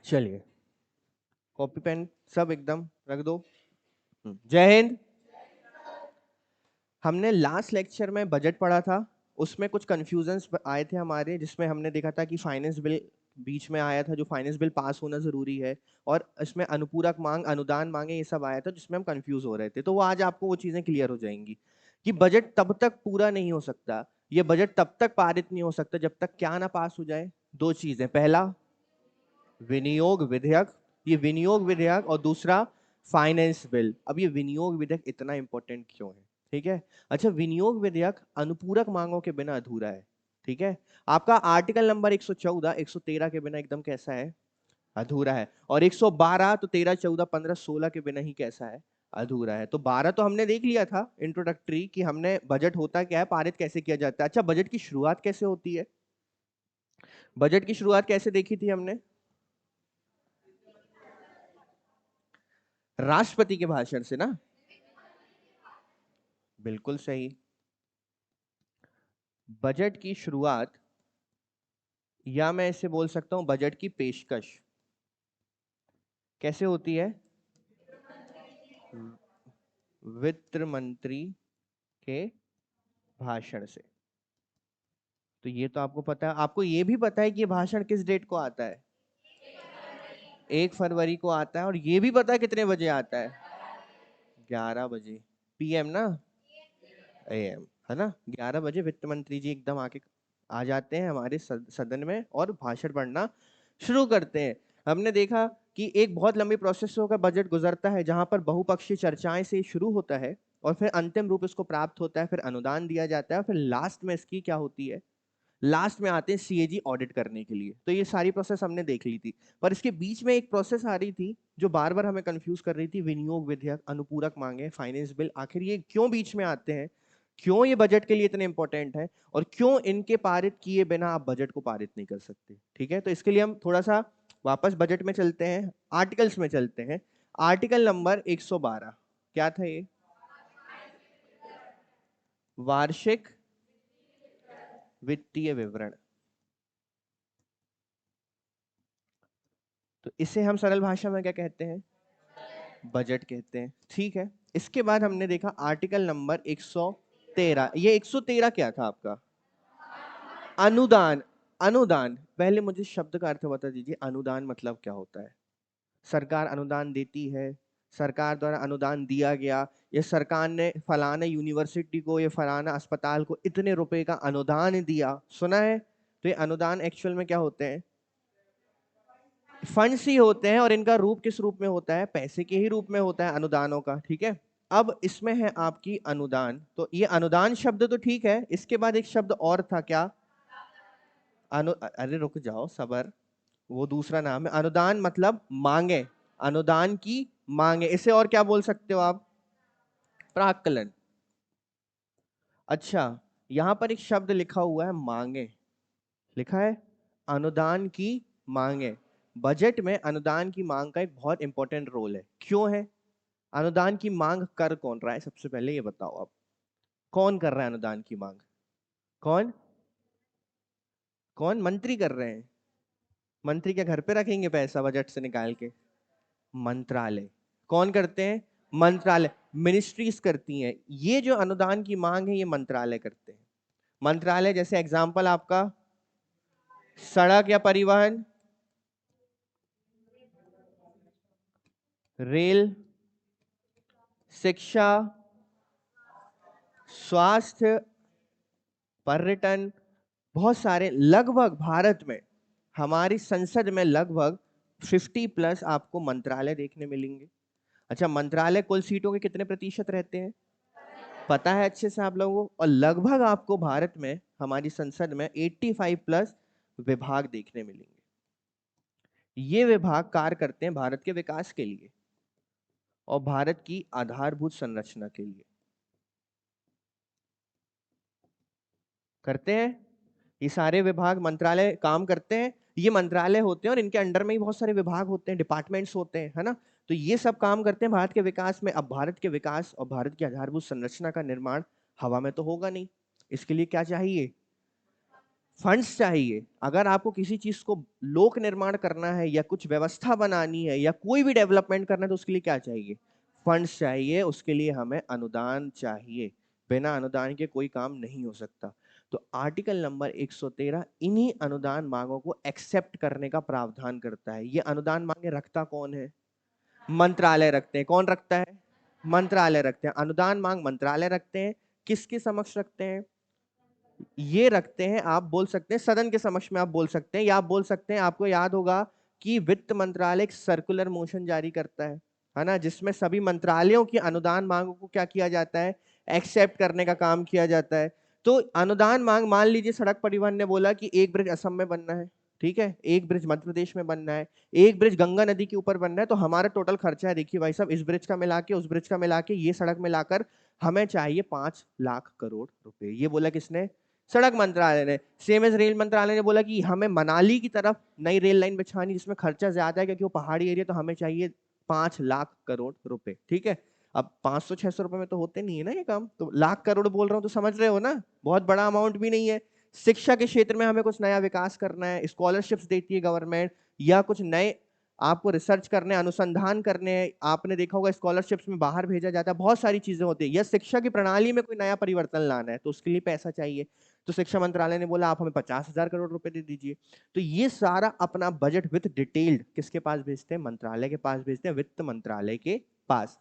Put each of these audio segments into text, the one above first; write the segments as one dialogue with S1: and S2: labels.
S1: चलिए, copy pen सब एकदम रख दो। जय हिंद। हमने लास्ट लेक्चर में बजट पढ़ा था, उसमें कुछ कंफ्यूजन्स आए थे हमारे, जिसमें हमने देखा था कि फाइनेंस बिल बीच में आया था, जो फाइनेंस बिल पास होना जरूरी है, और इसमें अनुपूरक मांग, अनुदान मांगे, ये सब आया था जिसमें हम कंफ्यूज हो रहे थे। तो वो आज आपको वो चीजें क्लियर हो जाएंगी कि बजट तब तक पूरा नहीं हो सकता, ये बजट तब तक पारित नहीं हो सकता जब तक क्या ना पास हो जाए। दो चीजें, पहला विनियोग विधेयक, ये विनियोग विधेयक, और दूसरा फाइनेंस बिल। अब ये विनियोग विधेयक इतना इंपॉर्टेंट क्यों है? ठीक है, अच्छा, विनियोग विधेयक अनुपूरक मांगों के बिना अधूरा है। ठीक है, आपका आर्टिकल नंबर 114 113 के बिना एकदम कैसा है? अधूरा है। और 112 तो 13 14 15 16 के बिना ही कैसा है? अधूरा है। तो 12 तो हमने देख लिया था इंट्रोडक्टरी, कि हमने बजट होता क्या है, पारित कैसे किया जाता है। अच्छा, बजट की शुरुआत कैसे होती है? बजट की शुरुआत कैसे देखी थी हमने? राष्ट्रपति के भाषण से ना? बिल्कुल सही। बजट की शुरुआत, या मैं इसे बोल सकता हूं बजट की पेशकश, कैसे होती है? वित्त मंत्री के भाषण से। तो ये तो आपको पता है। आपको ये भी पता है कि ये भाषण किस डेट को आता है? 1 फरवरी को आता है। और ये भी पता है कितने बजे आता है? 11 बजे PM ना? AM, है ना? 11 बजे वित्त मंत्री जी एकदम आके आ जाते हैं हमारे सदन में और भाषण पढ़ना शुरू करते हैं। हमने देखा कि एक बहुत लंबी प्रोसेस होकर बजट गुजरता है, जहां पर बहुपक्षीय चर्चाएं से शुरू होता है और फिर अंतिम रूप इसको प्राप्त होता है, फिर अनुदान दिया जाता है, फिर लास्ट में इसकी क्या होती है? लास्ट में आते हैं CAG ऑडिट करने के लिए। तो ये सारी प्रोसेस हमने देख ली थी। पर इसके बीच में एक प्रोसेस आ रही थी जो बार बार हमें कंफ्यूज कर रही थी, विनियोग विधेयक, अनुपूरक मांगे, फाइनेंस बिल। आखिर ये क्यों बीच में आते हैं? क्यों ये बजट के लिए इतने इंपॉर्टेंट है? और क्यों इनके पारित किए बिना आप बजट को पारित नहीं कर सकते? ठीक है, तो इसके लिए हम थोड़ा सा वापस बजट में चलते हैं, आर्टिकल्स में चलते हैं। आर्टिकल नंबर 112 क्या था ये? वार्षिक वित्तीय विवरण। तो इसे हम सरल भाषा में क्या कहते हैं? बजट कहते हैं। ठीक है, इसके बाद हमने देखा आर्टिकल नंबर 113। ये 113 क्या था आपका? अनुदान। अनुदान, पहले मुझे शब्द का अर्थ बता दीजिए, अनुदान मतलब क्या होता है? सरकार अनुदान देती है, सरकार द्वारा अनुदान दिया गया, ये सरकार ने फलाना यूनिवर्सिटी को, ये फलाना अस्पताल को इतने रुपए का अनुदान दिया, सुना है? तो ये अनुदान एक्चुअल में क्या होते हैं? फंड्स ही होते हैं। और इनका रूप किस रूप में होता है? पैसे के ही रूप में होता है अनुदानों का। ठीक है, अब इसमें है आपकी अनुदान। तो ये अनुदान शब्द तो ठीक है, इसके बाद एक शब्द और था, क्या? अरे रुक जाओ, सबर, वो दूसरा नाम है। अनुदान मतलब मांगे, अनुदान की मांगे। इसे और क्या बोल सकते हो आप? प्राक्कलन। अच्छा, यहां पर एक शब्द लिखा हुआ है मांगे, लिखा है अनुदान की मांगे। बजट में अनुदान की मांग का एक बहुत इंपॉर्टेंट रोल है। क्यों है? अनुदान की मांग कर कौन रहा है? सबसे पहले ये बताओ आप, कौन कर रहा है अनुदान की मांग? कौन? कौन? मंत्री कर रहे हैं। मंत्री क्या घर पे रखेंगे पैसा बजट से निकाल के? मंत्रालय। कौन करते हैं? मंत्रालय, मिनिस्ट्रीज करती हैं। ये जो अनुदान की मांग है, ये मंत्रालय करते हैं। मंत्रालय जैसे एग्जांपल आपका सड़क या परिवहन, रेल, शिक्षा, स्वास्थ्य, पर्यटन, बहुत सारे। लगभग भारत में, हमारी संसद में लगभग 50+ आपको मंत्रालय देखने मिलेंगे। अच्छा, मंत्रालय कुल सीटों के कितने प्रतिशत रहते हैं? पता है अच्छे से आप लोगों को? और लगभग आपको भारत में, हमारी संसद में 85+ विभाग देखने मिलेंगे। ये विभाग कार्य करते हैं भारत के विकास के लिए और भारत की आधारभूत संरचना के लिए। करते हैं। ये सारे विभाग, मंत्रालय काम करते हैं। ये मंत्रालय होते हैं और इनके अंडर में ही बहुत सारे विभाग होते हैं, डिपार्टमेंट्स होते हैं, है ना? तो ये सब काम करते हैं भारत के विकास में। अब भारत के विकास और भारत की आधारभूत संरचना का निर्माण हवा में तो होगा नहीं। इसके लिए क्या चाहिए? फंड्स चाहिए। अगर आपको किसी चीज को लोक निर्माण करना है या कुछ व्यवस्था बनानी है या कोई भी डेवलपमेंट करना है तो उसके लिए क्या चाहिए? फंड्स चाहिए। उसके लिए हमें अनुदान चाहिए। बिना अनुदान के कोई काम नहीं हो सकता। तो आर्टिकल नंबर 113 इन्हीं अनुदान मांगों को एक्सेप्ट करने का प्रावधान करता है। ये अनुदान मांगे रखता कौन है? मंत्रालय रखते हैं। कौन रखता है? मंत्रालय रखते हैं। अनुदान मांग मंत्रालय रखते हैं। किसके समक्ष रखते हैं? ये रखते हैं, आप बोल सकते हैं सदन के समक्ष में, आप बोल सकते हैं, या आप बोल सकते हैं, आपको याद होगा कि वित्त मंत्रालय एक सर्कुलर मोशन जारी करता है ना, जिसमें सभी मंत्रालयों की अनुदान मांगों को क्या किया जाता है? एक्सेप्ट करने का काम किया जाता है। तो अनुदान मांग, मान लीजिए सड़क परिवहन ने बोला कि एक ब्रिज असम में बनना है, ठीक है, एक ब्रिज मध्य प्रदेश में बनना है, एक ब्रिज गंगा नदी के ऊपर बनना है, तो हमारा टोटल खर्चा है, देखिए भाई साहब, इस ब्रिज का मिला के उस ब्रिज का मिला के ये सड़क मिलाकर हमें चाहिए 5 लाख करोड़ रुपए। ये बोला किसने? सड़क मंत्रालय ने। सेम एज रेल मंत्रालय ने बोला कि हमें मनाली की तरफ नई रेल लाइन बिछानी जिसमें खर्चा ज्यादा है क्योंकि वो पहाड़ी एरिया, तो हमें चाहिए 5 लाख करोड़ रुपए। ठीक है, अब 500-600 रुपए में तो होते नहीं है ना ये काम, तो लाख करोड़ बोल रहा हूं तो समझ रहे हो ना, बहुत बड़ा अमाउंट भी नहीं है। शिक्षा के क्षेत्र में हमें कुछ नया विकास करना है, स्कॉलरशिप्स देती है गवर्नमेंट, या कुछ नए आपको रिसर्च करने, अनुसंधान करने हैं, आपने देखा होगा स्कॉलरशिप्स में बाहर भेजा जाता है, बहुत सारी चीजें होती है, या शिक्षा की प्रणाली में कोई नया परिवर्तन लाना है तो उसके लिए पैसा चाहिए। तो शिक्षा मंत्रालय ने बोला आप हमें 50,000 करोड़ रुपए दे दीजिए। तो ये सारा अपना बजट विथ डिटेल्ड किसके पास भेजते हैं? मंत्रालय के पास भेजते हैं, वित्त मंत्रालय के पास।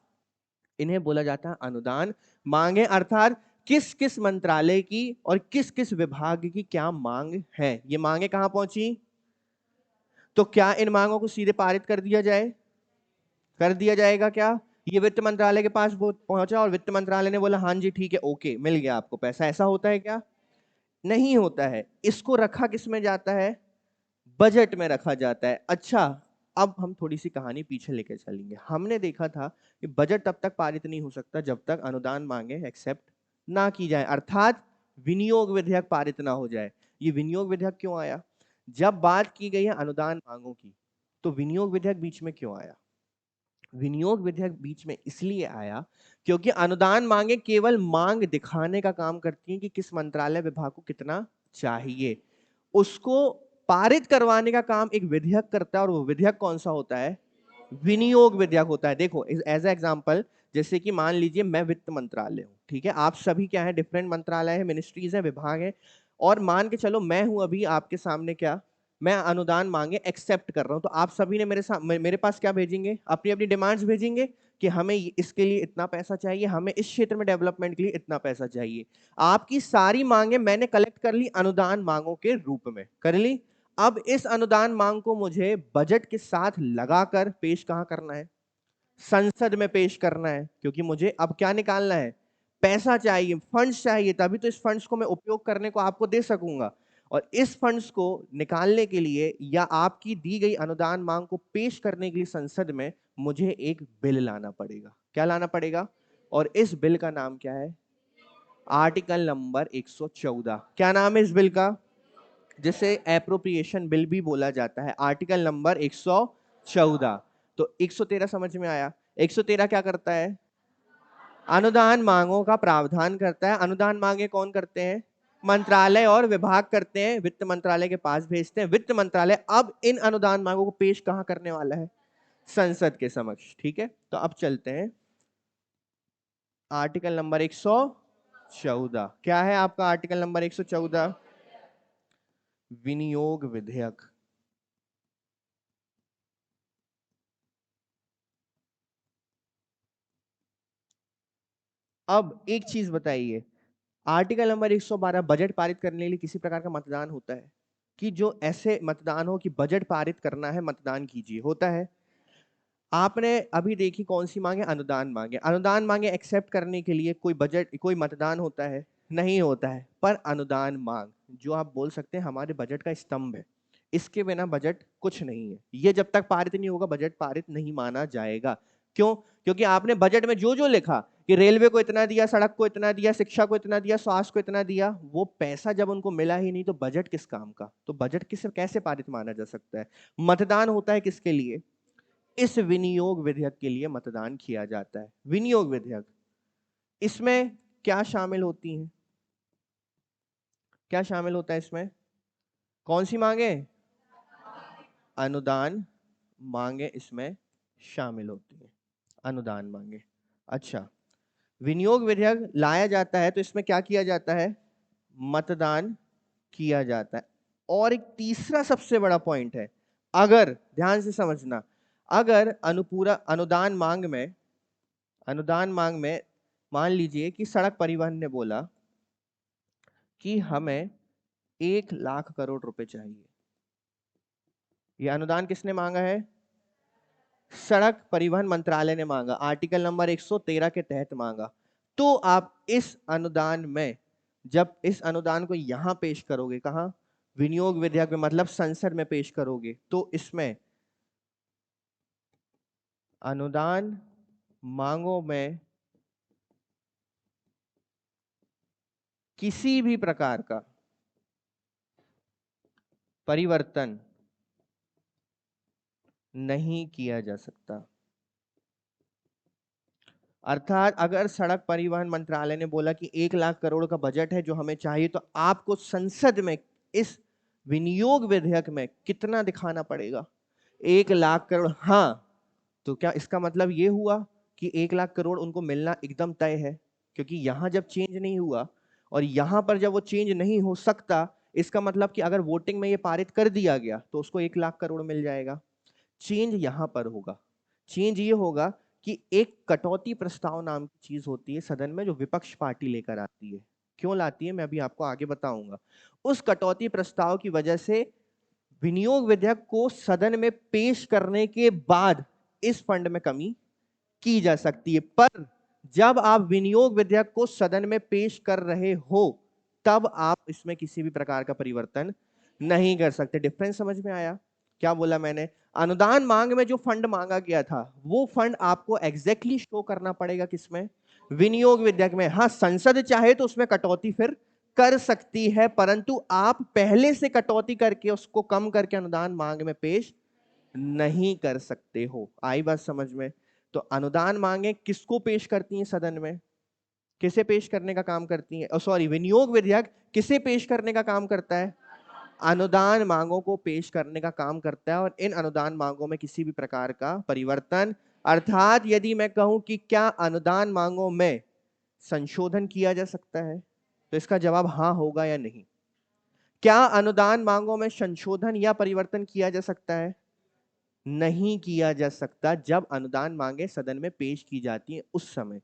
S1: इन्हें बोला जाता है अनुदान मांगे, अर्थात किस किस मंत्रालय की और किस किस विभाग की क्या मांग है। ये मांगे कहां पहुंची? तो क्या इन मांगों को सीधे पारित कर दिया जाए? कर दिया जाएगा क्या? ये वित्त मंत्रालय के पास पहुंचा और वित्त मंत्रालय ने बोला हाँ जी ठीक है, ओके, मिल गया आपको पैसा, ऐसा होता है क्या? नहीं होता है। इसको रखा किस में जाता है? बजट में रखा जाता है। अच्छा, अब हम थोड़ी सी कहानी पीछे लेकर चलेंगे। हमने देखा था कि बजट तब तक पारित नहीं हो सकता जब तक अनुदान मांगे एक्सेप्ट ना की जाए, अर्थात विनियोग विधेयक पारित ना हो जाए। ये विनियोग विधेयक क्यों आया? जब बात की गई है अनुदान मांगों की, तो विनियोग विधेयक बीच में क्यों आया? विनियोग विधेयक बीच में इसलिए आया क्योंकि अनुदान मांगे केवल मांग दिखाने का काम करती हैं कि किस मंत्रालय विभाग को कितना चाहिए। उसको पारित करवाने का काम एक विधेयक करता है, और वो विधेयक कौन सा होता है? विनियोग विधेयक होता है। देखो एज एग्जांपल, जैसे कि मान लीजिए मैं वित्त मंत्रालय हूं, ठीक है, आप सभी क्या है? डिफरेंट मंत्रालय है, मिनिस्ट्रीज है, विभाग है, और मान के चलो मैं हूं अभी आपके सामने, क्या मैं अनुदान मांगे एक्सेप्ट कर रहा हूं, तो आप सभी ने मेरे पास क्या भेजेंगे? अपनी अपनी डिमांड्स भेजेंगे कि हमें इसके लिए इतना पैसा चाहिए, हमें इस क्षेत्र में डेवलपमेंट के लिए इतना पैसा चाहिए। आपकी सारी मांगे मैंने कलेक्ट कर ली, अनुदान मांगों के रूप में कर ली। अब इस अनुदान मांग को मुझे बजट के साथ लगाकर पेश कहां करना है? संसद में पेश करना है, क्योंकि मुझे अब क्या निकालना है? पैसा चाहिए, फंड्स चाहिए, तभी तो इस फंड्स को मैं उपयोग करने को आपको दे सकूंगा। और इस फंड्स को निकालने के लिए या आपकी दी गई अनुदान मांग को पेश करने के लिए संसद में मुझे एक बिल लाना पड़ेगा। क्या लाना पड़ेगा? और इस बिल का नाम क्या है? Article number 114। क्या नाम है इस बिल का? जिसे एप्रोप्रिएशन बिल भी बोला जाता है। Article number 114। तो 113 समझ में आया? 113 क्या करता है? अनुदान मांगों का प्रावधान करता है। अनुदान मांगे कौन करते हैं? मंत्रालय और विभाग करते हैं, वित्त मंत्रालय के पास भेजते हैं। वित्त मंत्रालय अब इन अनुदान मांगों को पेश कहां करने वाला है? संसद के समक्ष। ठीक है, तो अब चलते हैं आर्टिकल नंबर 114। क्या है आपका आर्टिकल नंबर 114? विनियोग विधेयक। अब एक चीज बताइए, आर्टिकल नंबर 112 बजट पारित करने के लिए किसी प्रकार का मतदान होता है? कि जो ऐसे मतदान हो कि बजट पारित करना है, मतदान कीजिए, होता है? आपने अभी देखी कौन सी मांगे? अनुदान मांगे। अनुदान मांगे एक्सेप्ट करने के लिए कोई बजट, कोई मतदान होता है? नहीं होता है। पर अनुदान मांग, जो आप बोल सकते हैं हमारे बजट का स्तंभ है, इसके बिना बजट कुछ नहीं है। ये जब तक पारित नहीं होगा बजट पारित नहीं माना जाएगा। क्यों? क्योंकि आपने बजट में जो जो लिखा कि रेलवे को इतना दिया, सड़क को इतना दिया, शिक्षा को इतना दिया, स्वास्थ्य को इतना दिया, वो पैसा जब उनको मिला ही नहीं तो बजट किस काम का? तो बजट किस कैसे पारित माना जा सकता है? मतदान होता है किसके लिए? इस विनियोग विधेयक के लिए मतदान किया जाता है। विनियोग विधेयक, इसमें क्या शामिल होती हैं? क्या शामिल होता है इसमें? कौन सी मांगे? अनुदान मांगे इसमें शामिल होती है, अनुदान मांगे। अच्छा, विनियोग विधेयक लाया जाता है तो इसमें क्या किया जाता है? मतदान किया जाता है। और एक तीसरा सबसे बड़ा पॉइंट है, अगर ध्यान से समझना, अगर अनुदान मांग में मान लीजिए कि सड़क परिवहन ने बोला कि हमें 1 लाख करोड़ रुपए चाहिए। यह अनुदान किसने मांगा है? सड़क परिवहन मंत्रालय ने मांगा, आर्टिकल नंबर 113 के तहत मांगा। तो आप इस अनुदान में, जब इस अनुदान को यहां पेश करोगे, कहां? विनियोग विधेयक में, मतलब संसद में पेश करोगे, तो इसमें अनुदान मांगों में किसी भी प्रकार का परिवर्तन नहीं किया जा सकता। अर्थात अगर सड़क परिवहन मंत्रालय ने बोला कि 1 लाख करोड़ का बजट है जो हमें चाहिए, तो आपको संसद में इस विनियोग विधेयक में कितना दिखाना पड़ेगा? 1 लाख करोड़। हाँ, तो क्या इसका मतलब ये हुआ कि 1 लाख करोड़ उनको मिलना एकदम तय है? क्योंकि यहां जब चेंज नहीं हुआ और यहां पर जब वो चेंज नहीं हो सकता, इसका मतलब कि अगर वोटिंग में ये पारित कर दिया गया तो उसको 1 लाख करोड़ मिल जाएगा। चेंज यहां पर होगा। चेंज ये होगा कि एक कटौती प्रस्ताव नाम की चीज होती है सदन में, जो विपक्ष पार्टी लेकर आती है। क्यों लाती है मैं अभी आपको आगे बताऊंगा। उस कटौती प्रस्ताव की वजह से विनियोग विधेयक को सदन में पेश करने के बाद इस फंड में कमी की जा सकती है। पर जब आप विनियोग विधेयक को सदन में पेश कर रहे हो, तब आप इसमें किसी भी प्रकार का परिवर्तन नहीं कर सकते। डिफरेंस समझ में आया? क्या बोला मैंने? अनुदान मांग में जो फंड मांगा गया था, वो फंड आपको एग्जैक्टली शो करना पड़ेगा किसमें? विनियोग विधेयक में। हाँ, संसद चाहे तो उसमें कटौती फिर कर सकती है, परंतु आप पहले से कटौती करके उसको कम करके अनुदान मांग में पेश नहीं कर सकते हो। आई बात समझ में? तो अनुदान मांगे किसको पेश करती हैं सदन में? किसे पेश करने का काम करती है? सॉरी, विनियोग विधेयक किसे पेश करने का काम करता है? अनुदान मांगों को पेश करने का काम करता है। और इन अनुदान मांगों में किसी भी प्रकार का परिवर्तन, अर्थात यदि मैं कहूं कि क्या अनुदान मांगों में संशोधन किया जा सकता है, तो इसका जवाब हां होगा या नहीं। क्या अनुदान मांगों में संशोधन या परिवर्तन किया जा सकता है? नहीं किया जा सकता जब अनुदान मांगे सदन में पेश की जाती है उस समय।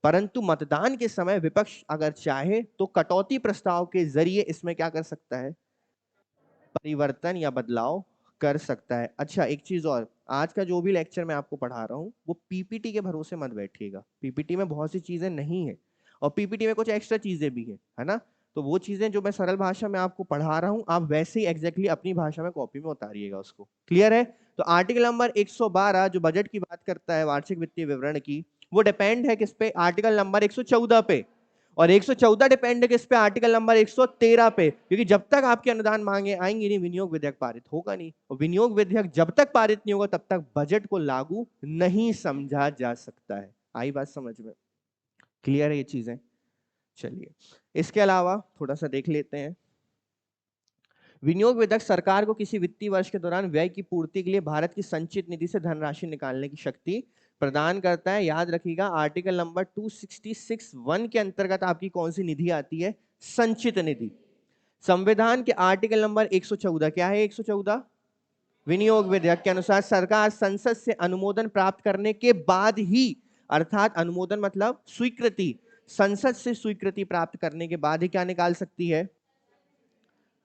S1: परंतु मतदान के समय विपक्ष अगर चाहे तो कटौती प्रस्ताव के जरिए इसमें क्या कर सकता है? परिवर्तन या बदलाव कर सकता है। अच्छा, एक चीज और, आज का जो भी लेक्चर मैं आपको पढ़ा रहा हूं वो पीपीटी के भरोसे मत बैठिएगा। पीपीटी में बहुत सी चीजें नहीं है और पीपीटी में कुछ एक्स्ट्रा चीजें भी है ना? तो वो चीजें जो मैं सरल भाषा में आपको पढ़ा रहा हूं, आप वैसे ही एग्जैक्टली अपनी भाषा में कॉपी में उतारिएगा उसको। क्लियर है? तो आर्टिकल नंबर 112 जो बजट की बात करता है, वार्षिक वित्तीय विवरण की, वो डिपेंड है किस पे? आर्टिकल नंबर 114 पे। और 114 डिपेंड है किस पे? आर्टिकल नंबर 113 पे। क्योंकि जब तक आपके अनुदान मांगे आएंगी नहीं, विनियोग विधेयक पारित होगा नहीं। और विनियोग विधेयक जब तक पारित नहीं होगा तब तक बजट को लागू नहीं समझा जा सकता है। आई बात समझ में? क्लियर है ये चीजें? चलिए, इसके अलावा थोड़ा सा देख लेते हैं। विनियोग विधेयक सरकार को किसी वित्तीय वर्ष के दौरान व्यय की पूर्ति के लिए भारत की संचित निधि से धनराशि निकालने की शक्ति प्रदान करता है। याद रखिएगा, आर्टिकल नंबर 266(1) के अंतर्गत आपकी कौन सी निधि आती है? संचित निधि। संविधान के आर्टिकल नंबर 114, क्या है 114? विनियोग विधेयक के अनुसार सरकार संसद से अनुमोदन प्राप्त करने के बाद ही, अर्थात अनुमोदन मतलब स्वीकृति, संसद से स्वीकृति प्राप्त करने के बाद ही क्या निकाल सकती है?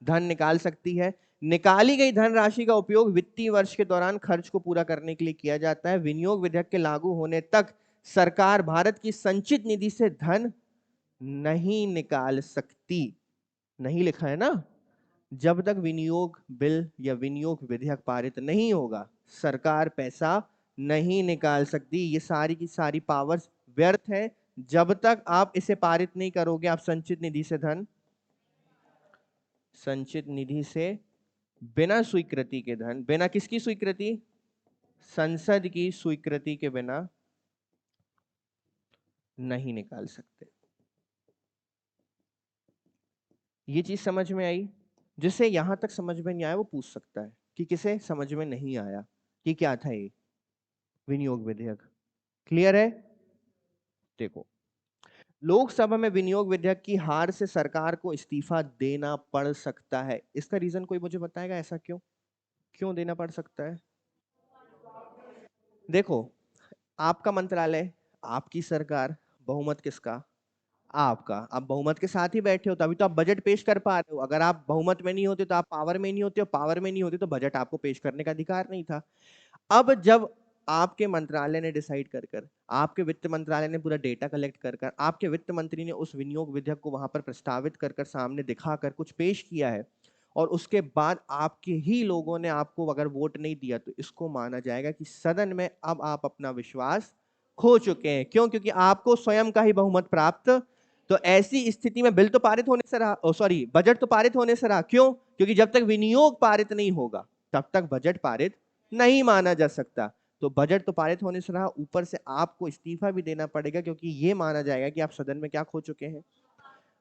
S1: धन निकाल सकती है। निकाली गई धनराशि का उपयोग वित्तीय वर्ष के दौरान खर्च को पूरा करने के लिए किया जाता है। विनियोग विधेयक के लागू होने तक सरकार भारत की संचित निधि से धन नहीं निकाल सकती। नहीं लिखा है ना? जब तक विनियोग बिल या विनियोग विधेयक पारित नहीं होगा, सरकार पैसा नहीं निकाल सकती। ये सारी की सारी पावर्स व्यर्थ है जब तक आप इसे पारित नहीं करोगे। आप संचित निधि से धन, संचित निधि से बिना स्वीकृति के धन, बिना किसकी स्वीकृति? संसद की स्वीकृति के बिना नहीं निकाल सकते। ये चीज समझ में आई? जिसे यहां तक समझ में नहीं आया वो पूछ सकता है कि किसे समझ में नहीं आया कि क्या था ये विनियोग विधेयक। क्लियर है? देखो, लोकसभा में विनियोग विधेयक की हार से सरकार को इस्तीफा देना पड़ सकता है। इसका रीजन कोई मुझे बताएगा, ऐसा क्यों, क्यों देना पड़ सकता है? देखो, आपका मंत्रालय, आपकी सरकार, बहुमत किसका? आपका। आप बहुमत के साथ ही बैठे हो तभी तो आप बजट पेश कर पा रहे हो। अगर आप बहुमत में नहीं होते तो आप पावर में नहीं होते, हो पावर में नहीं होते तो बजट आपको पेश करने का अधिकार नहीं था। अब जब आपके मंत्रालय ने डिसाइड कर कर, आपके वित्त मंत्रालय ने पूरा डेटा कलेक्ट कर कर, आपके वित्त मंत्री ने उस विनियोग विधेयक को वहां पर प्रस्तावित कर कर सामने दिखाकर कुछ पेश किया है, और उसके बाद आपके ही लोगों ने आपको अगर वोट नहीं दिया, तो इसको माना जाएगा कि सदन में अब आप अपना विश्वास खो चुके हैं। क्यों? क्योंकि आपको स्वयं का ही बहुमत प्राप्त। तो ऐसी स्थिति में बिल तो पारित होने से रहा, सॉरी, बजट तो पारित होने से रहा। क्यों? क्योंकि जब तक विनियोग पारित नहीं होगा तब तक बजट पारित नहीं माना जा सकता। तो बजट तो पारित होने से रहा, ऊपर से आपको इस्तीफा भी देना पड़ेगा, क्योंकि ये माना जाएगा कि आप सदन में क्या खो चुके हैं?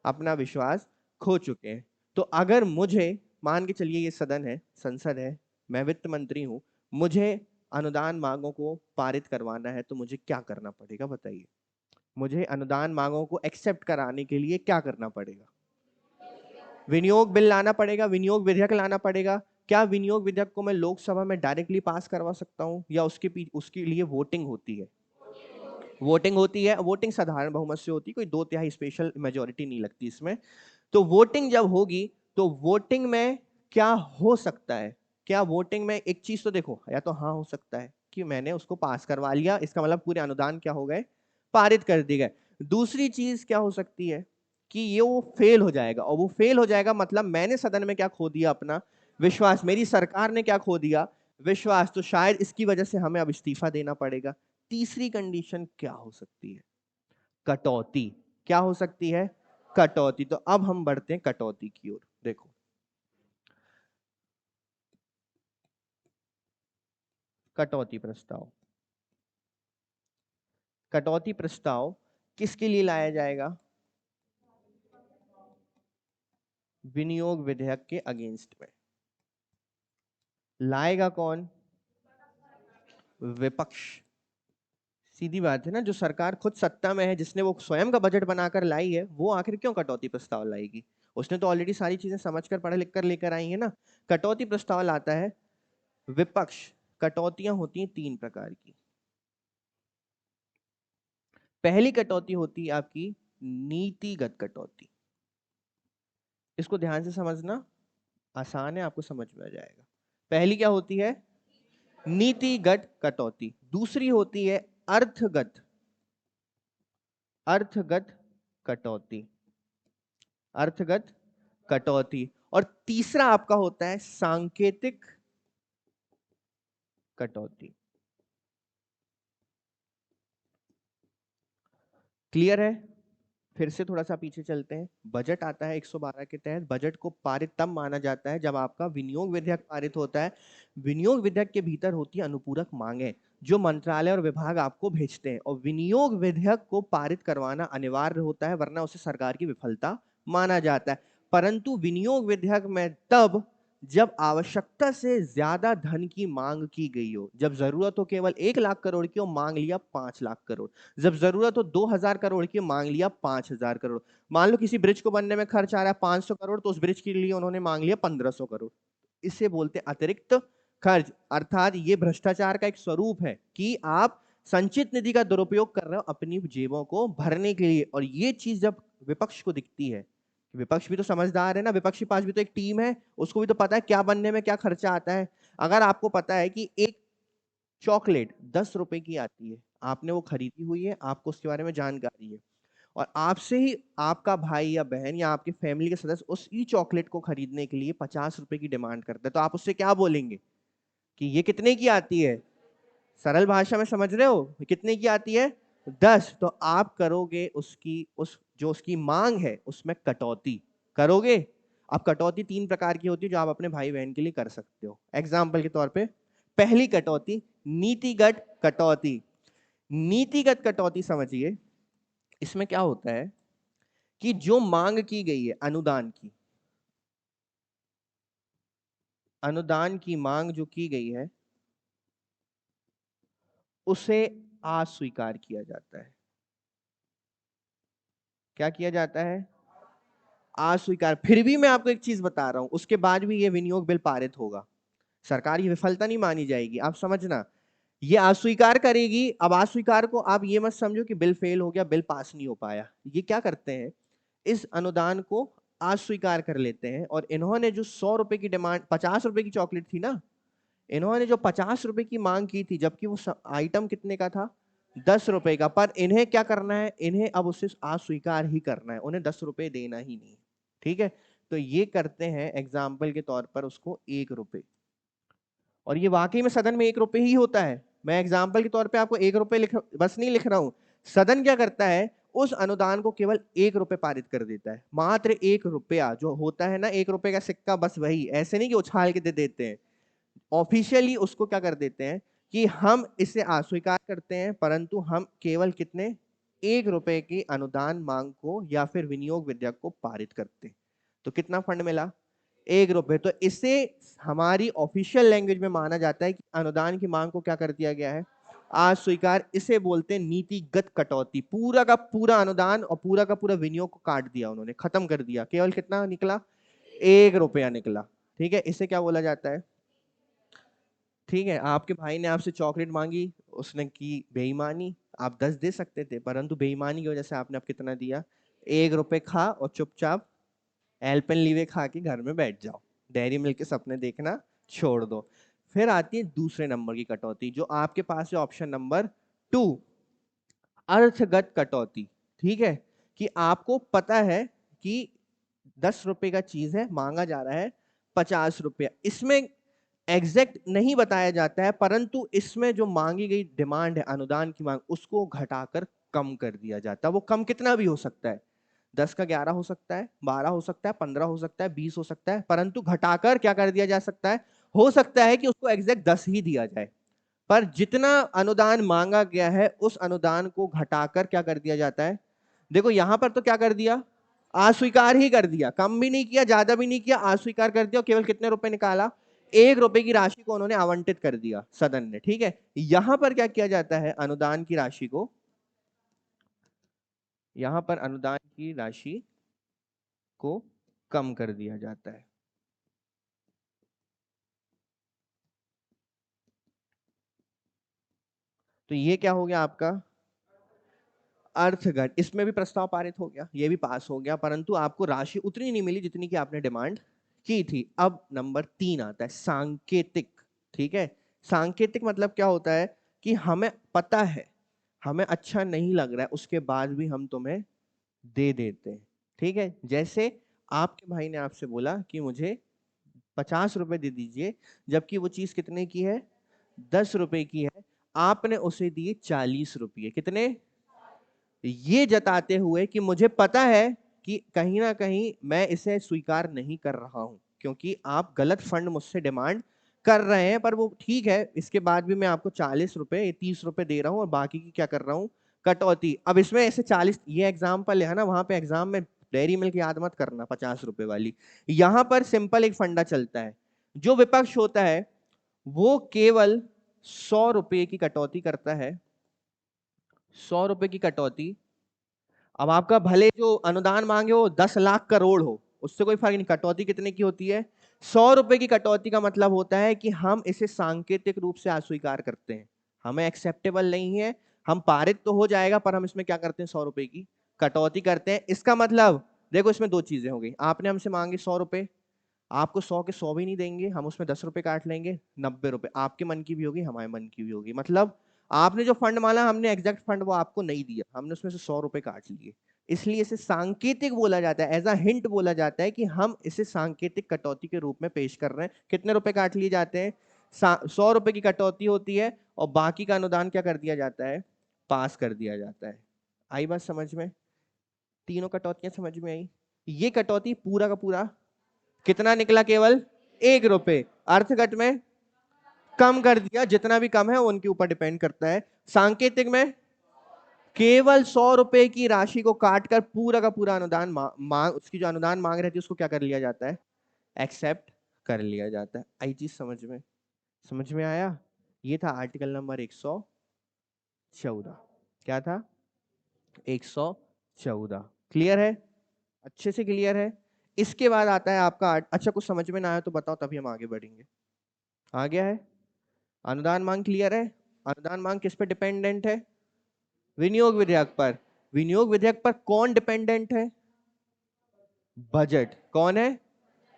S1: अपना विश्वास खो चुके हैं। तो अगर मुझे, मान के चलिए ये सदन है, संसद है, मैं वित्त मंत्री हूं, मुझे अनुदान मांगों को पारित करवाना है, तो मुझे क्या करना पड़ेगा बताइए? मुझे अनुदान मांगों को एक्सेप्ट कराने के लिए क्या करना पड़ेगा? विनियोग बिल लाना पड़ेगा, विनियोग विधेयक लाना पड़ेगा। क्या विनियोग विधेयक को मैं लोकसभा में डायरेक्टली पास करवा सकता हूं, या उसके लिए वोटिंग होती है? वोटिंग होती है। वोटिंग साधारण बहुमत से होती है, कोई 2/3 स्पेशल मेजोरिटी नहीं लगती इसमें। तो वोटिंग जब होगी, तो वोटिंग में क्या हो सकता है? क्या वोटिंग में एक चीज तो देखो, या तो हाँ हो सकता है कि मैंने उसको पास करवा लिया, इसका मतलब पूरे अनुदान क्या हो गए? पारित कर दिए गए। दूसरी चीज क्या हो सकती है कि ये वो फेल हो जाएगा, और वो फेल हो जाएगा मतलब मैंने सदन में क्या खो दिया? अपना विश्वास। मेरी सरकार ने क्या खो दिया? विश्वास। तो शायद इसकी वजह से हमें अब इस्तीफा देना पड़ेगा। तीसरी कंडीशन क्या हो सकती है? कटौती। क्या हो सकती है? कटौती। तो अब हम बढ़ते हैं कटौती की ओर। देखो, कटौती प्रस्ताव, कटौती प्रस्ताव किसके लिए लाया जाएगा? विनियोग विधेयक के अगेंस्ट में। लाएगा कौन? विपक्ष। सीधी बात है ना, जो सरकार खुद सत्ता में है, जिसने वो स्वयं का बजट बनाकर लाई है, वो आखिर क्यों कटौती प्रस्ताव लाएगी? उसने तो ऑलरेडी सारी चीजें समझकर पढ़ लिख कर लेकर आई है ना। कटौती प्रस्ताव लाता है विपक्ष। कटौतियां होती हैं 3 प्रकार की। पहली कटौती होती है आपकी नीतिगत कटौती। इसको ध्यान से समझना, आसान है, आपको समझ में आ जाएगा। पहली क्या होती है? नीतिगत कटौती। दूसरी होती है अर्थगत, अर्थगत कटौती, अर्थगत कटौती। और तीसरा आपका होता है सांकेतिक कटौती। क्लियर है? फिर से थोड़ा सा पीछे चलते हैं। बजट आता है 112 के तहत। बजट को पारित तब माना जाता है जब आपका विनियोग विधेयक पारित होता है। विनियोग विधेयक के भीतर होती है अनुपूरक मांगे, जो मंत्रालय और विभाग आपको भेजते हैं, और विनियोग विधेयक को पारित करवाना अनिवार्य होता है, वरना उसे सरकार की विफलता माना जाता है। परंतु विनियोग विधेयक में तब जब आवश्यकता से ज्यादा धन की मांग की गई हो, जब जरूरत हो केवल 1 लाख करोड़ की, और मांग लिया 5 लाख करोड़। जब जरूरत हो 2,000 करोड़ की, मांग लिया 5,000 करोड़। मान लो किसी ब्रिज को बनने में खर्च आ रहा है 500 करोड़, तो उस ब्रिज के लिए उन्होंने मांग लिया 1,500 करोड़। इसे बोलते हैं अतिरिक्त खर्च। अर्थात ये भ्रष्टाचार का एक स्वरूप है कि आप संचित निधि का दुरुपयोग कर रहे हो अपनी जेबों को भरने के लिए। और ये चीज जब विपक्ष को दिखती है, विपक्ष भी तो समझदार है ना, विपक्ष के पास भी तो एक टीम है, उसको भी तो पता है क्या बनने में क्या खर्चा आता है। अगर आपको पता है कि एक चॉकलेट 10 रुपए की आती है, आपने वो खरीदी हुई है, आपको उसके बारे में जानकारी है, और आपसे ही आपका भाई या बहन या आपके फैमिली के सदस्य उस ई चॉकलेट को खरीदने के लिए 50 रुपए की डिमांड करते हैं, तो आप उससे क्या बोलेंगे कि ये कितने की आती है? सरल भाषा में समझ रहे हो, ये कितने की आती है? 10। तो आप करोगे उसकी, उस जो उसकी मांग है उसमें कटौती करोगे। अब कटौती 3 प्रकार की होती है जो आप अपने भाई बहन के लिए कर सकते हो। एग्जाम्पल के तौर पे, पहली कटौती नीतिगत कटौती। नीतिगत कटौती समझिए, इसमें क्या होता है कि जो मांग की गई है अनुदान की, अनुदान की मांग जो की गई है उसे अस्वीकार किया जाता है। क्या किया जाता है? अस्वीकार। फिर भी मैं आपको एक चीज बता रहा हूं, उसके बाद भी ये विनियोग बिल पारित होगा। सरकार की विफलता नहीं मानी जाएगी, आप समझना। ये अस्वीकार करेगी। अब अस्वीकार को आप ये मत समझो कि बिल फेल हो गया, बिल पास नहीं हो पाया। ये क्या करते हैं, इस अनुदान को अस्वीकार कर लेते हैं। और इन्होंने जो 100 रुपए की डिमांड, 50 रुपए की चॉकलेट थी ना, इन्होंने जो 50 रुपए की मांग की थी, जबकि वो आइटम कितने का था, 10 रुपए का। पर इन्हें क्या करना है, इन्हें अब उसे अस्वीकार ही करना है, उन्हें 10 रुपए देना ही नहीं। ठीक है, तो ये करते हैं एग्जाम्पल के तौर पर उसको 1 रुपए। और ये वाकई में सदन में 1 रुपए ही होता है। मैं एग्जाम्पल के तौर पे आपको 1 रुपए बस नहीं लिख रहा हूं। सदन क्या करता है, उस अनुदान को केवल 1 रुपए पारित कर देता है, मात्र 1 रुपया जो होता है ना, 1 रुपए का सिक्का, बस वही। ऐसे नहीं कि उछाल के दे देते हैं, ऑफिशियली उसको क्या कर देते हैं कि हम इसे अस्वीकार करते हैं, परंतु हम केवल कितने, 1 रुपए की अनुदान मांग को या फिर विनियोग विधेयक को पारित करते हैं। तो कितना फंड मिला, 1 रुपए। तो इसे हमारी ऑफिशियल लैंग्वेज में माना जाता है कि अनुदान की मांग को क्या कर दिया गया है, अस्वीकार। इसे बोलते हैं नीतिगत कटौती। पूरा का पूरा अनुदान और पूरा का पूरा विनियोग को काट दिया उन्होंने, खत्म कर दिया। केवल कितना निकला, 1 रुपया निकला। ठीक है, इसे क्या बोला जाता है। ठीक है, आपके भाई ने आपसे चॉकलेट मांगी, उसने की बेईमानी। आप 10 दे सकते थे, परंतु बेईमानी की वजह से आपने अब कितना दिया, 1 रुपए। खा और चुपचाप एल्पेनलीबे खा के घर में बैठ जाओ, डेयरी मिल्क के सपने देखना छोड़ दो। फिर आती है दूसरे नंबर की कटौती, जो आपके पास है ऑप्शन नंबर 2, अर्थगत कटौती। ठीक है, कि आपको पता है कि 10 रुपए का चीज है, मांगा जा रहा है 50 रुपया। इसमें एग्जैक्ट नहीं बताया जाता है, परंतु इसमें जो मांगी गई डिमांड है, अनुदान की मांग, उसको घटाकर कम कर दिया जाता है। वो कम कितना भी हो सकता है, 10 का 11 हो सकता है, 12 हो सकता है, 15 हो सकता है, 20 हो सकता है, परंतु घटाकर क्या कर दिया जा सकता है। हो सकता है कि उसको एग्जैक्ट 10 ही दिया जाए, पर जितना अनुदान मांगा गया है उस अनुदान को घटाकर क्या कर दिया जाता है। देखो यहां पर तो क्या कर दिया, अस्वीकार ही कर दिया, कम भी नहीं किया, ज्यादा भी नहीं किया, अस्वीकार कर दिया। और केवल कितने रुपए निकाला, 1 रुपए की राशि को उन्होंने आवंटित कर दिया सदन ने। ठीक है, यहां पर क्या किया जाता है, अनुदान की राशि को, यहां पर अनुदान की राशि को कम कर दिया जाता है। तो ये क्या हो गया आपका, अर्थगत। इसमें भी प्रस्ताव पारित हो गया, ये भी पास हो गया, परंतु आपको राशि उतनी नहीं मिली जितनी की आपने डिमांड की थी। अब नंबर 3 आता है, सांकेतिक। ठीक है, सांकेतिक मतलब क्या होता है कि हमें पता है, हमें अच्छा नहीं लग रहा है, उसके बाद भी हम तुम्हें दे देते हैं। ठीक है, जैसे आपके भाई ने आपसे बोला कि मुझे 50 रुपए दे दीजिए, जबकि वो चीज कितने की है, 10 रुपए की है। आपने उसे दिए 40 रुपये, कितने, ये जताते हुए कि मुझे पता है कि कहीं ना कहीं मैं इसे स्वीकार नहीं कर रहा हूं, क्योंकि आप गलत फंड मुझसे डिमांड कर रहे हैं। पर वो ठीक है, इसके बाद भी मैं आपको 40 रुपए, 30 रुपए दे रहा हूं, और बाकी की क्या कर रहा हूं, कटौती। अब इसमें ऐसे 40, ये एग्जाम्पल है ना, वहां पे एग्जाम में डेयरी मिल्क याद मत करना 50 रुपए वाली। यहां पर सिंपल एक फंडा चलता है, जो विपक्ष होता है वो केवल 100 रुपए की कटौती करता है, 100 रुपए की कटौती। अब आपका भले जो अनुदान मांगे हो 10 लाख करोड़ हो, उससे कोई फर्क नहीं, कटौती कितने की होती है, 100 रुपए की कटौती। का मतलब होता है कि हम इसे सांकेतिक रूप से अस्वीकार करते हैं, हमें एक्सेप्टेबल नहीं है। हम पारित तो हो जाएगा, पर हम इसमें क्या करते हैं, 100 रुपए की कटौती करते हैं। इसका मतलब देखो, इसमें दो चीजें हो गई। आपने हमसे मांगे 100 रुपए, आपको 100 के 100 भी नहीं देंगे, हम उसमें 10 रुपए काट लेंगे, 90 रुपए आपके मन की भी होगी, हमारे मन की भी होगी। मतलब आपने जो फंड मांगा, हमने एग्जैक्ट फंड वो आपको नहीं दिया, हमने उसमें से 100 रुपए काट लिए। इसलिए इसे सांकेतिक बोला जाता है, एज अ हिंट बोला जाता है कि हम इसे सांकेतिक कटौती के रूप में पेश कर रहे हैं। कितने रुपए काट लिए जाते हैं, 100 रुपए की कटौती होती है, और बाकी का अनुदान क्या कर दिया जाता है, पास कर दिया जाता है। आई बात समझ में, तीनों कटौतियां समझ में आई। ये कटौती पूरा का पूरा कितना निकला, केवल 1 रुपए। अर्थगत में कम कर दिया, जितना भी कम है उनके ऊपर डिपेंड करता है। सांकेतिक में केवल 100 रुपए की राशि को काटकर पूरा का पूरा अनुदान मांग, उसकी जो अनुदान मांग रहती है उसको क्या कर लिया जाता है, एक्सेप्ट कर लिया जाता है। आई चीज समझ में आया? ये था आर्टिकल नंबर 114। क्या था? 114। क्लियर है? अच्छे से क्लियर है? इसके बाद आता है आपका अच्छा, कुछ समझ में ना आया तो बताओ, तभी हम आगे बढ़ेंगे। आ गया है? अनुदान मांग क्लियर है? अनुदान मांग किस पे डिपेंडेंट है? विनियोग विधेयक पर। विनियोग विधेयक पर कौन डिपेंडेंट है? बजट। कौन है?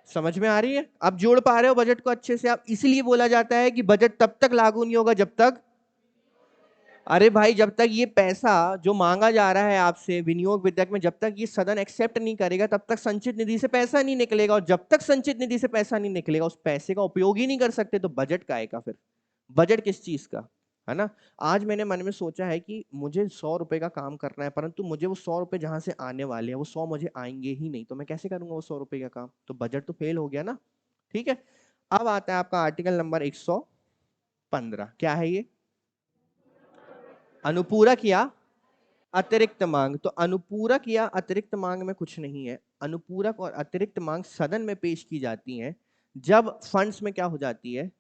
S1: समझ में आ रही है? आप जोड़ पा रहे हो बजट को अच्छे से? आप इसलिए बोला जाता है कि बजट तब तक लागू नहीं होगा जब तक, अरे भाई, जब तक ये पैसा जो मांगा जा रहा है आपसे विनियोग विधेयक में, जब तक ये सदन एक्सेप्ट नहीं करेगा तब तक संचित निधि से पैसा नहीं निकलेगा, और जब तक संचित निधि से पैसा नहीं निकलेगा उस पैसे का उपयोग ही नहीं कर सकते, तो बजट का आएगा फिर? बजट किस चीज का? है ना? आज मैंने मन में सोचा है कि मुझे 100 रुपए का काम करना है, परंतु मुझे वो 100 रुपए जहां से आने वाले हैं वो 100 मुझे आएंगे ही नहीं, तो मैं कैसे करूंगा वो 100 रुपए का काम? तो बजट तो फेल हो गया ना। ठीक है। अब आता है आपका आर्टिकल नंबर 115। क्या है ये? अनुपूरक या अतिरिक्त मांग। तो अनुपूरक या अतिरिक्त मांग में कुछ नहीं है। अनुपूरक और अतिरिक्त मांग सदन में पेश की जाती हैं जब फंड्स में क्या हो जाती है?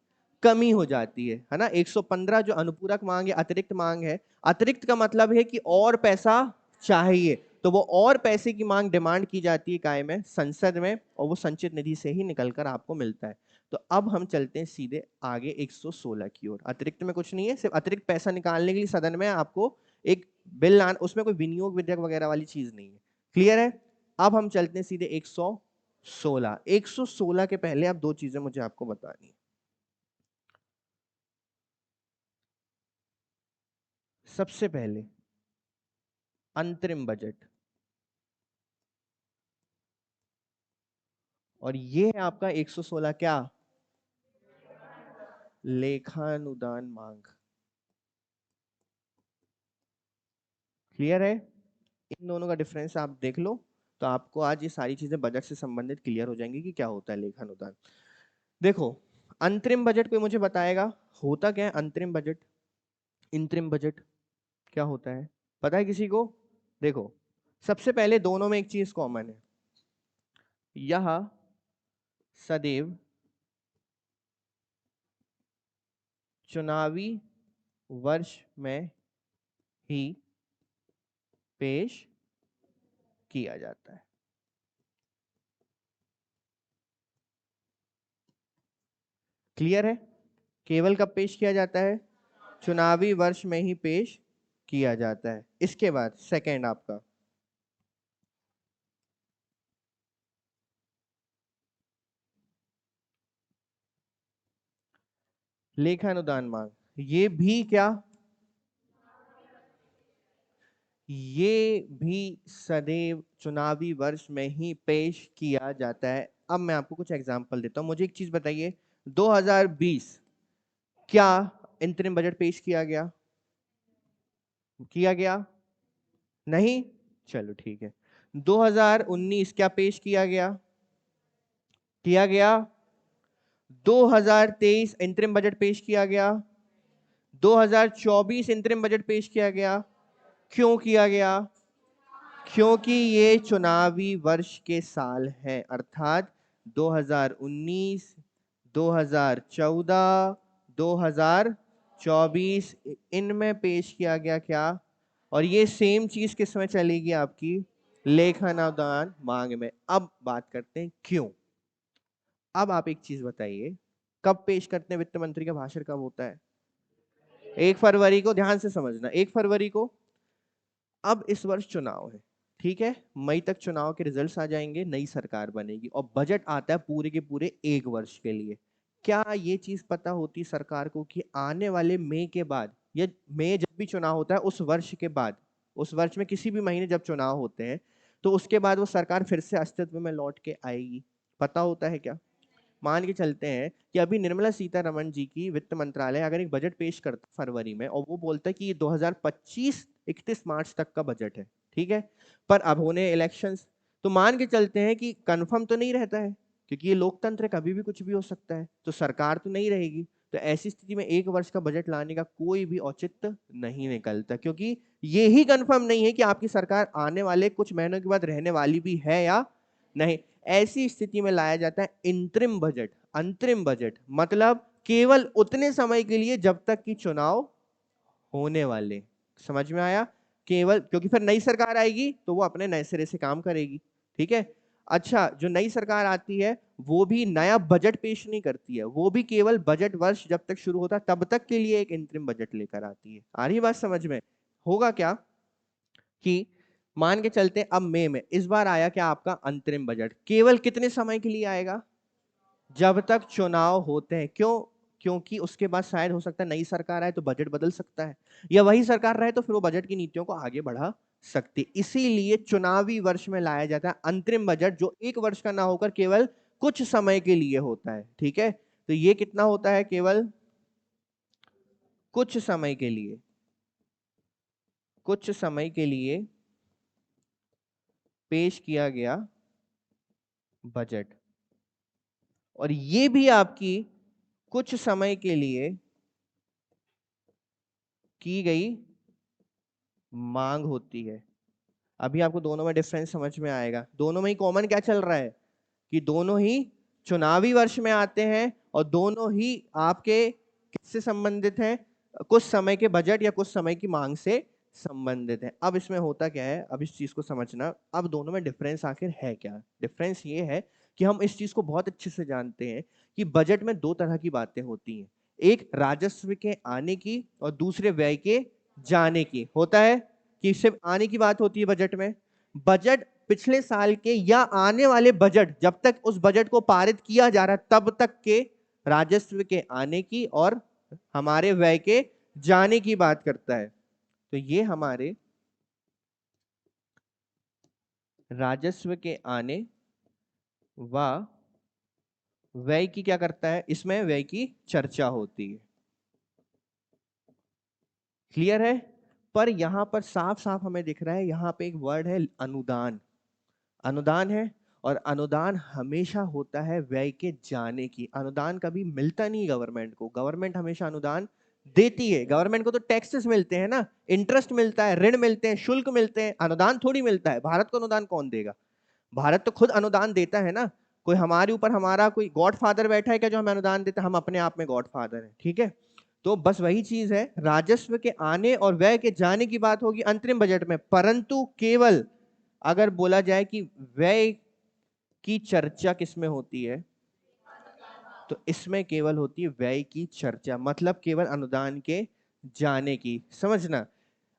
S1: कमी हो जाती है ना? 115 जो अनुपूरक मांग है, अतिरिक्त मांग है। अतिरिक्त का मतलब है कि और पैसा चाहिए, तो वो और पैसे की मांग डिमांड की जाती है काय में? संसद में, और वो संचित निधि से ही निकलकर आपको मिलता है। तो अब हम चलते हैं सीधे आगे 116 की ओर। अतिरिक्त में कुछ नहीं है, सिर्फ अतिरिक्त पैसा निकालने के लिए सदन में आपको एक बिल लाना, उसमें कोई विनियोग विधेयक वगैरह वाली चीज नहीं है। क्लियर है? अब हम चलते हैं सीधे 116। 116 के पहले अब दो चीजें मुझे आपको बतानी है। सबसे पहले अंतरिम बजट, और ये है आपका 116। क्या? लेखानुदान मांग। क्लियर है? इन दोनों का डिफरेंस आप देख लो, तो आपको आज ये सारी चीजें बजट से संबंधित क्लियर हो जाएंगी कि क्या होता है लेखानुदान। देखो, अंतरिम बजट कोई मुझे बताएगा होता क्या है अंतरिम बजट? इंतरिम बजट क्या होता है? पता है किसी को? देखो, सबसे पहले दोनों में एक चीज कॉमन है, यह सदैव चुनावी वर्ष में ही पेश किया जाता है। क्लियर है? केवल कब पेश किया जाता है? चुनावी वर्ष में ही पेश किया जाता है। इसके बाद सेकंड आपका लेखानुदान मांग। ये भी क्या? ये भी सदैव चुनावी वर्ष में ही पेश किया जाता है। अब मैं आपको कुछ एग्जांपल देता हूं। मुझे एक चीज बताइए, 2020 क्या इंतरिम बजट पेश किया गया? किया गया? नहीं? चलो ठीक है। 2019 क्या पेश किया गया? किया गया? 2023 इंतरिम बजट पेश किया गया? 2024 इंतरिम बजट पेश किया गया? क्यों किया गया? क्योंकि ये चुनावी वर्ष के साल हैं, अर्थात 2019, 2014, 2024 इनमें पेश किया गया। क्या? और ये सेम चीज किस में चलेगी आपकी? लेखानुदान मांग में। अब बात करते हैं क्यों। अब आप एक चीज बताइए, कब पेश करते हैं? वित्त मंत्री का भाषण कब होता है? 1 फरवरी को। ध्यान से समझना, 1 फरवरी को। अब इस वर्ष चुनाव है, ठीक है? मई तक चुनाव के रिजल्ट्स आ जाएंगे, नई सरकार बनेगी, और बजट आता है पूरे के पूरे 1 वर्ष के लिए। क्या ये चीज पता होती सरकार को कि आने वाले मई के बाद, या मई जब भी चुनाव होता है उस वर्ष के बाद, उस वर्ष में किसी भी महीने जब चुनाव होते हैं, तो उसके बाद वो सरकार फिर से अस्तित्व में लौट के आएगी? पता होता है क्या? मान के चलते हैं कि अभी निर्मला सीतारमण जी की वित्त मंत्रालय अगर एक बजट पेश करता फरवरी में, और वो बोलता है कि ये 2025 31 मार्च तक का बजट है, ठीक है? पर अब होने इलेक्शंस, तो मान के चलते हैं कि कंफर्म तो नहीं रहता है, क्योंकि ये लोकतंत्र है, कभी भी कुछ भी हो सकता है, तो सरकार तो नहीं रहेगी। तो ऐसी स्थिति में 1 वर्ष का बजट लाने का कोई भी औचित्य नहीं निकलता, क्योंकि ये ही कंफर्म नहीं है कि आपकी सरकार आने वाले कुछ महीनों के बाद रहने वाली भी है या नहीं, ऐसी स्थिति में लाया जाता है इंतरिम बजट। अंतरिम बजट मतलब केवल उतने समय के लिए जब तक कि चुनाव होने वाले। समझ में आया? केवल, क्योंकि फिर नई सरकार आएगी तो वो अपने नए सिरे से काम करेगी। ठीक है। अच्छा, जो नई सरकार आती है वो भी नया बजट पेश नहीं करती है, वो भी केवल बजट वर्ष जब तक शुरू होता है तब तक के लिए एक इंतरिम बजट लेकर आती है। आ रही बात समझ में? होगा क्या कि मान के चलते अब मई में इस बार आया क्या आपका अंतरिम बजट, केवल कितने समय के लिए आएगा? जब तक चुनाव होते हैं। क्यों? क्योंकि उसके बाद शायद हो सकता है नई सरकार आए तो बजट बदल सकता है, या वही सरकार रहे तो फिर वो बजट की नीतियों को आगे बढ़ा सकती। इसीलिए चुनावी वर्ष में लाया जाता है अंतरिम बजट, जो एक वर्ष का ना होकर केवल कुछ समय के लिए होता है। ठीक है, तो ये कितना होता है? केवल कुछ समय के लिए, कुछ समय के लिए पेश किया गया बजट। और ये भी आपकी कुछ समय के लिए की गई मांग होती है। अभी आपको दोनों में डिफरेंस समझ में आएगा। दोनों में ही कॉमन क्या चल रहा है कि दोनों ही चुनावी वर्ष में आते हैं और दोनों ही आपके किससे संबंधित हैं? कुछ समय के बजट या कुछ समय की मांग से संबंधित है। अब इसमें होता क्या है, अब इस चीज को समझना। अब दोनों में डिफरेंस आखिर है क्या? डिफरेंस ये है कि हम इस चीज को बहुत अच्छे से जानते हैं कि बजट में दो तरह की बातें होती हैं, एक राजस्व के आने की और दूसरे व्यय के जाने की। होता है कि सिर्फ आने की बात होती है बजट में। बजट पिछले साल के या आने वाले बजट, जब तक उस बजट को पारित किया जा रहा है तब तक के राजस्व के आने की और हमारे व्यय के जाने की बात करता है। तो ये हमारे राजस्व के आने व व्यय की क्या करता है? इसमें व्यय की चर्चा होती है। क्लियर है? पर यहां पर साफ साफ हमें दिख रहा है, यहां पे एक वर्ड है अनुदान। अनुदान है, और अनुदान हमेशा होता है व्यय के जाने की। अनुदान कभी मिलता नहीं गवर्नमेंट को, गवर्नमेंट हमेशा अनुदान देती है। गवर्नमेंट को तो टैक्सेस मिलते हैं ना, इंटरेस्ट मिलता है, ऋण मिलते हैं, शुल्क मिलते हैं, अनुदान थोड़ी मिलता है। भारत को अनुदान कौन देगा? भारत तो खुद अनुदान देता है ना। कोई हमारे ऊपर हमारा कोई गॉड फादर बैठा है क्या जो हमें अनुदान देता है? हम अपने आप में गॉड फादर है। ठीक है, तो बस वही चीज है, राजस्व के आने और व्यय के जाने की बात होगी अंतरिम बजट में, परंतु केवल अगर बोला जाए कि व्यय की चर्चा किसमें होती है, तो इसमें केवल होती है व्यय की चर्चा, मतलब केवल अनुदान के जाने की। समझना,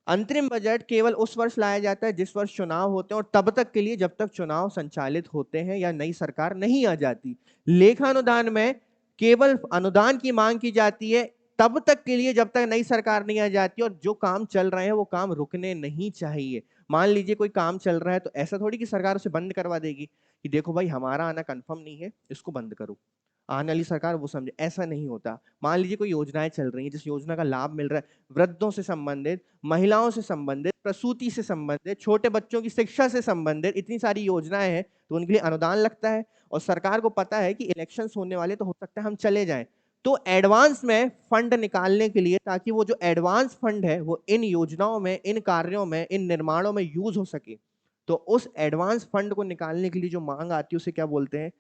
S1: अंतरिम बजट केवल उस वर्ष लाया जाता है जिस वर्ष चुनाव होते हैं और तब तक के लिए जब तक चुनाव संचालित होते हैं या नई सरकार नहीं आ जाती। लेखा अनुदान में केवल अनुदान की मांग की जाती है तब तक के लिए जब तक नई सरकार नहीं आ जाती, और जो काम चल रहे हैं वो काम रुकने नहीं चाहिए। मान लीजिए कोई काम चल रहा है तो ऐसा थोड़ी कि सरकार उसे बंद करवा देगी कि देखो भाई हमारा आना कंफर्म नहीं है, इसको बंद करो, आने वाली सरकार वो समझे। ऐसा नहीं होता। मान लीजिए कोई योजनाएं चल रही हैं, जिस योजना का लाभ मिल रहा है वृद्धों से संबंधित, महिलाओं से संबंधित, प्रसूति से संबंधित, छोटे बच्चों की शिक्षा से संबंधित, इतनी सारी योजनाएं हैं, तो उनके लिए अनुदान लगता है। और सरकार को पता है कि इलेक्शंस होने वाले, तो हो सकता है हम चले जाएं, तो एडवांस में फंड निकालने के लिए, ताकि वो जो एडवांस फंड है वो इन योजनाओं में, इन कार्यों में, इन निर्माणों में यूज हो सके, तो उस एडवांस फंड को निकालने के लिए जो मांग आती है उसे क्या बोलते हैं?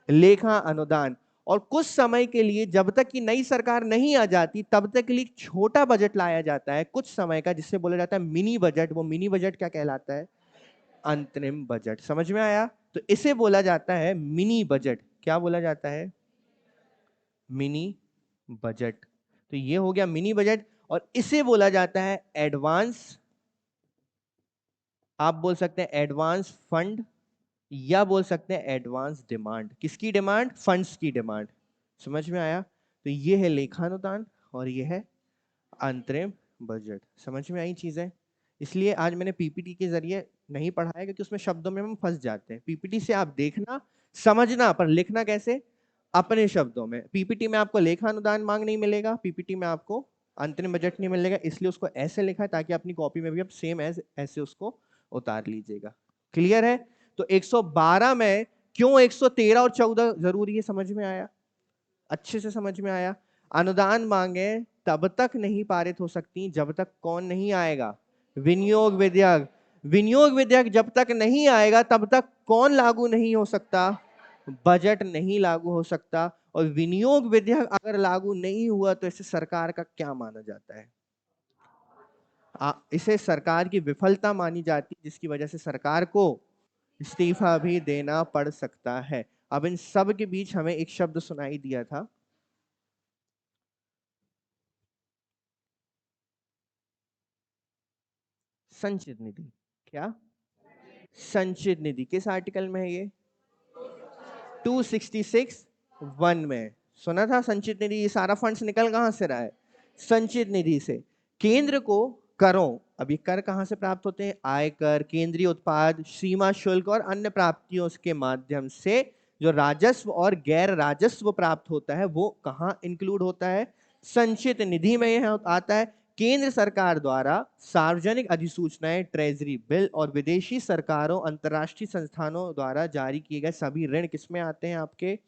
S1: लेखा अनुदान। और कुछ समय के लिए, जब तक कि नई सरकार नहीं आ जाती तब तक के लिए छोटा बजट लाया जाता है कुछ समय का, जिससे बोला जाता है मिनी बजट। वो मिनी बजट क्या कहलाता है? अंतरिम बजट। समझ में आया? तो इसे बोला जाता है मिनी बजट। क्या बोला जाता है? Mini budget. तो ये हो गया मिनी बजट, और इसे बोला जाता है एडवांस, आप बोल सकते हैं एडवांस फंड, या बोल सकते हैं एडवांस डिमांड। किसकी डिमांड? फंड्स की डिमांड। समझ में आया? तो ये है लेखानुदान और ये है अंतरिम बजट। समझ में आई चीजें? इसलिए आज मैंने पीपीटी के जरिए नहीं पढ़ाया, क्योंकि उसमें शब्दों में हम फंस जाते हैं। पीपीटी से आप देखना, समझना, पर लिखना कैसे? अपने शब्दों में। पीपीटी में आपको लेखानुदान मांग नहीं मिलेगा, पीपीटी में आपको अंतरिम बजट नहीं मिलेगा, इसलिए उसको ऐसे लिखा है ताकि अपनी कॉपी में भी आप सेम एज ऐसे उसको उतार लीजिएगा। क्लियर है? तो 112 में क्यों 113 और 14 जरूरी है, समझ में आया? अच्छे से समझ में आया? अनुदान मांगे तब तक नहीं पारित हो सकती जब तक कौन नहीं आएगा? विनियोग विधेयक। विनियोग विधेयक जब तक नहीं आएगा तब तक कौन लागू नहीं हो सकता, बजट नहीं लागू हो सकता। और विनियोग विधेयक अगर लागू नहीं हुआ तो इसे सरकार का क्या माना जाता है, इसे सरकार की विफलता मानी जाती है, जिसकी वजह से सरकार को इस्तीफा भी देना पड़ सकता है। अब इन सब के बीच हमें एक शब्द सुनाई दिया था, संचित निधि। क्या? संचित निधि किस आर्टिकल में है ये? 266(1) में सुना था संचित निधि। ये सारा फंड्स निकल कहां से रहा है? संचित निधि से। केंद्र को करों, अब ये कर कहां से प्राप्त होते हैं? आयकर, केंद्रीय उत्पाद, सीमा शुल्क और अन्य प्राप्तियों के माध्यम से जो राजस्व और गैर राजस्व प्राप्त होता है वो कहां इंक्लूड होता है? संचित निधि में यह आता है। केंद्र सरकार द्वारा सार्वजनिक अधिसूचनाएं, ट्रेजरी बिल और विदेशी सरकारों, अंतरराष्ट्रीय संस्थानों द्वारा जारी किए गए सभी ऋण किसमें आते हैं? आपके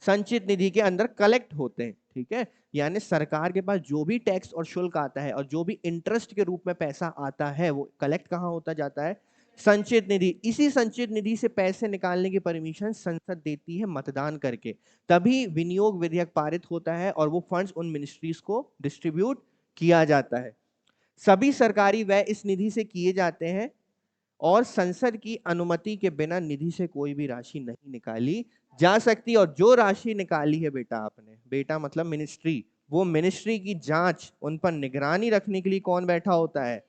S1: संचित निधि के अंदर कलेक्ट होते हैं। ठीक है, यानी सरकार के पास जो भी टैक्स और शुल्क आता है और जो भी इंटरेस्ट के रूप में पैसा आता है वो कलेक्ट कहां होता जाता है? संचित निधि। इसी संचित निधि से पैसे निकालने की परमिशन संसद देती है मतदान करके, तभी विनियोग विधेयक पारित होता है और वो फंड्स उन मिनिस्ट्रीज को डिस्ट्रीब्यूट किया जाता है। सभी सरकारी व्यय इस निधि से किए जाते हैं और संसद की अनुमति के बिना निधि से कोई भी राशि नहीं निकाली जा सकती। और जो राशि निकाली है बेटा आपने, बेटा मतलब मिनिस्ट्री, वो मिनिस्ट्री की जांच, उन पर निगरानी रखने के लिए कौन बैठा होता है?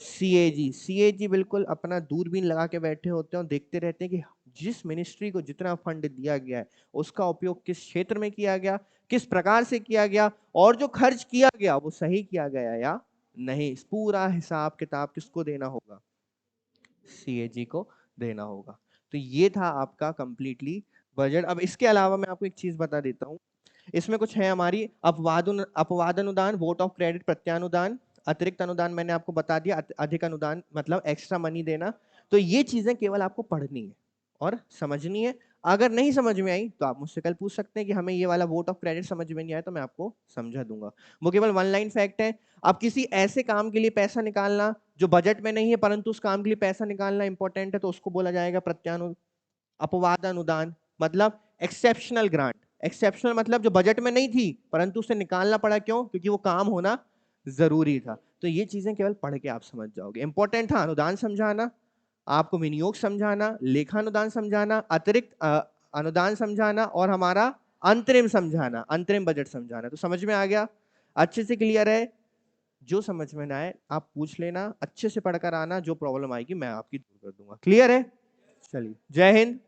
S1: सीएजी। सीएजी बिल्कुल अपना दूरबीन लगा के बैठे होते हैं और देखते रहते हैं कि जिस मिनिस्ट्री को जितना फंड दिया गया है उसका उपयोग किस क्षेत्र में किया गया, किस प्रकार से किया गया, और जो खर्च किया गया वो सही किया गया या नहीं। पूरा हिसाब किताब किसको देना होगा? सीएजी को देना होगा। तो ये था आपका कंप्लीटली बजट। अब इसके अलावा मैं आपको एक चीज बता देता हूँ, इसमें कुछ है हमारी अपवाद अनुदान, वोट ऑफ क्रेडिट, प्रत्यानुदान, अतिरिक्त अनुदान मैंने आपको बता दिया, अधिक अनुदान मतलब एक्स्ट्रा मनी देना। तो ये चीजें केवल आपको पढ़नी है और समझनी है। अगर नहीं समझ में आई तो आप मुझसे कल पूछ सकते हैं कि हमें ये वाला वोट ऑफ क्रेडिट समझ में नहीं आया, तो मैं आपको समझा दूंगा। वो केवल वन लाइन फैक्ट है। अब किसी ऐसे काम के लिए पैसा निकालना जो बजट में नहीं है परंतु उस काम के लिए पैसा निकालना इंपॉर्टेंट है, तो उसको बोला जाएगा अपवाद अनुदान, मतलब एक्सेप्शनल ग्रांट। एक्सेप्शनल मतलब जो बजट में नहीं थी परंतु उसे निकालना पड़ा, क्यों? क्योंकि वो काम होना जरूरी था। तो ये चीजें केवल पढ़ के आप समझ जाओगे। इंपॉर्टेंट था अनुदान समझाना, आपको विनियोग समझाना, लेखानुदान समझाना, अतिरिक्त अनुदान समझाना और हमारा अंतरिम समझाना, अंतरिम बजट समझाना। तो समझ में आ गया? अच्छे से क्लियर है? जो समझ में ना आए आप पूछ लेना, अच्छे से पढ़कर आना, जो प्रॉब्लम आएगी मैं आपकी दूर कर दूंगा। क्लियर है? चलिए, जय हिंद।